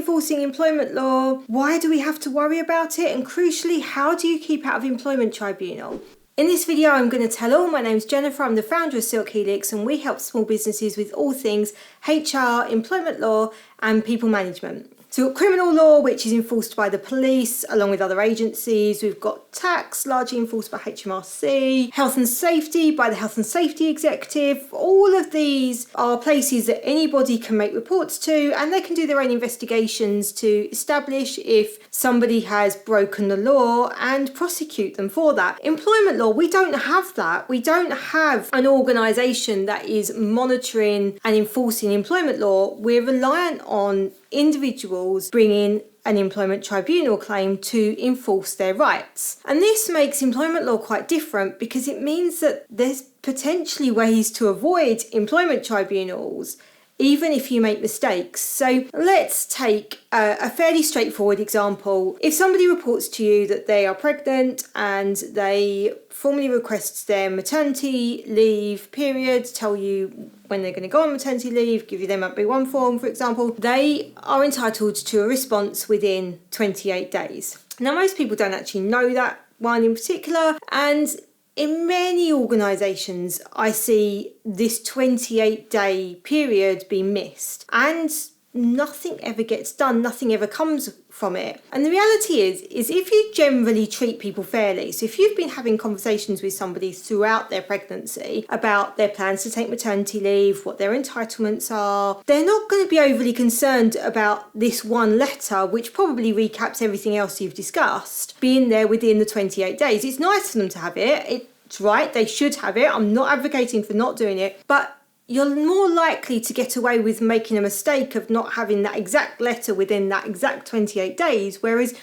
enforcing employment law? Why do we have to worry about it? And crucially, how do you keep out of employment tribunal? In this video, I'm going to tell all. My name's Jenefer, I'm the founder of Silk Helix, and we help small businesses with all things HR, employment law, and people management. So we've got criminal law, which is enforced by the police along with other agencies. We've got tax, largely enforced by HMRC, health and safety by the Health and Safety Executive. All of these are places that anybody can make reports to, and they can do their own investigations to establish if somebody has broken the law and prosecute them for that. Employment law, we don't have that. We don't have an organisation that is monitoring and enforcing employment law. We're reliant on individuals bringing an employment tribunal claim to enforce their rights. And this makes employment law quite different because it means that there's potentially ways to avoid employment tribunals even if you make mistakes. So let's take a fairly straightforward example. If somebody reports to you that they are pregnant and they formally request their maternity leave period, tell you when they're going to go on maternity leave, give you their MB1 form, for example, they are entitled to a response within 28 days. Now, most people don't actually know that one in particular, and in many organisations, I see this 28-day period be missed and nothing ever gets done, nothing ever comes from it. And the reality is if you generally treat people fairly, so if you've been having conversations with somebody throughout their pregnancy about their plans to take maternity leave, what their entitlements are, they're not going to be overly concerned about this one letter, which probably recaps everything else you've discussed, being there within the 28 days. It's nice for them to have it. It's right, they should have it. I'm not advocating for not doing it, but you're more likely to get away with making a mistake of not having that exact letter within that exact 28 days. Whereas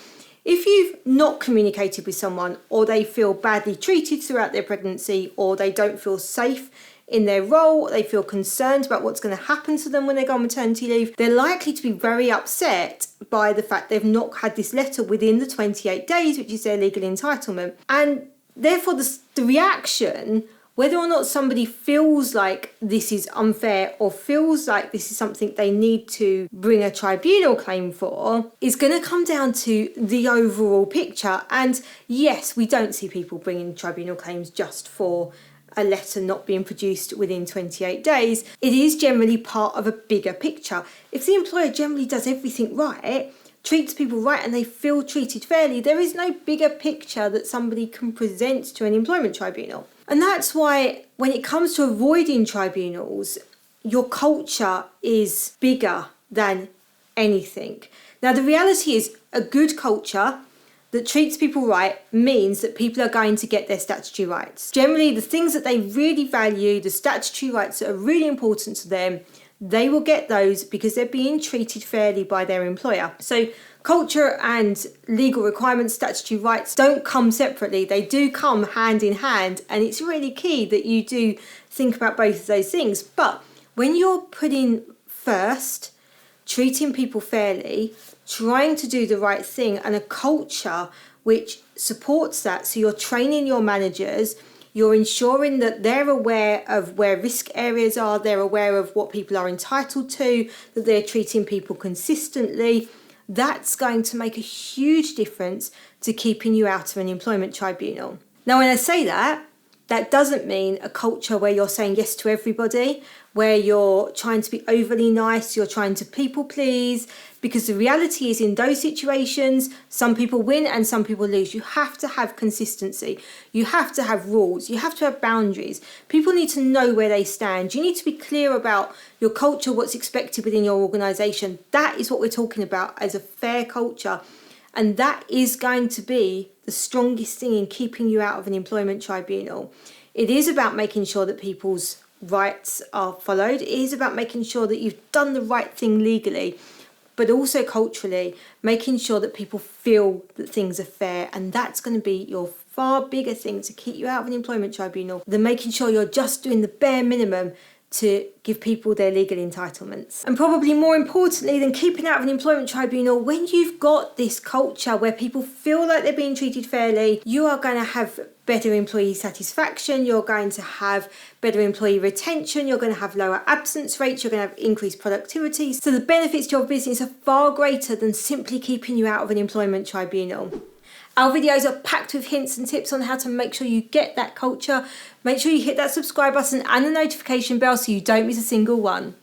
if you've not communicated with someone, or they feel badly treated throughout their pregnancy, or they don't feel safe in their role, they feel concerned about what's going to happen to them when they go on maternity leave, they're likely to be very upset by the fact they've not had this letter within the 28 days, which is their legal entitlement. And therefore the reaction, whether or not somebody feels like this is unfair or feels like this is something they need to bring a tribunal claim for, is going to come down to the overall picture. And yes, we don't see people bringing tribunal claims just for a letter not being produced within 28 days. It is generally part of a bigger picture. If the employer generally does everything right, treats people right, and they feel treated fairly, there is no bigger picture that somebody can present to an employment tribunal. And that's why when it comes to avoiding tribunals, your culture is bigger than anything. Now, the reality is a good culture that treats people right means that people are going to get their statutory rights. Generally, the things that they really value, the statutory rights that are really important to them, they will get those because they're being treated fairly by their employer. So culture and legal requirements, statutory rights don't come separately. They do come hand in hand, and it's really key that you do think about both of those things. But when you're putting first treating people fairly, trying to do the right thing, and a culture which supports that, so you're training your managers, you're ensuring that they're aware of where risk areas are, they're aware of what people are entitled to, that they're treating people consistently, that's going to make a huge difference to keeping you out of an employment tribunal. Now, when I say that, that doesn't mean a culture where you're saying yes to everybody, where you're trying to be overly nice, you're trying to people please, because the reality is in those situations, some people win and some people lose. You have to have consistency. You have to have rules. You have to have boundaries. People need to know where they stand. You need to be clear about your culture, what's expected within your organisation. That is what we're talking about as a fair culture. And that is going to be the strongest thing in keeping you out of an employment tribunal. It is about making sure that people's rights are followed. It is about making sure that you've done the right thing legally, but also culturally, making sure that people feel that things are fair. And that's going to be your far bigger thing to keep you out of an employment tribunal than making sure you're just doing the bare minimum to give people their legal entitlements. And probably more importantly than keeping out of an employment tribunal, when you've got this culture where people feel like they're being treated fairly, you are going to have better employee satisfaction, you're going to have better employee retention, you're going to have lower absence rates, you're going to have increased productivity. So the benefits to your business are far greater than simply keeping you out of an employment tribunal. Our videos are packed with hints and tips on how to make sure you get that culture. Make sure you hit that subscribe button and the notification bell so you don't miss a single one.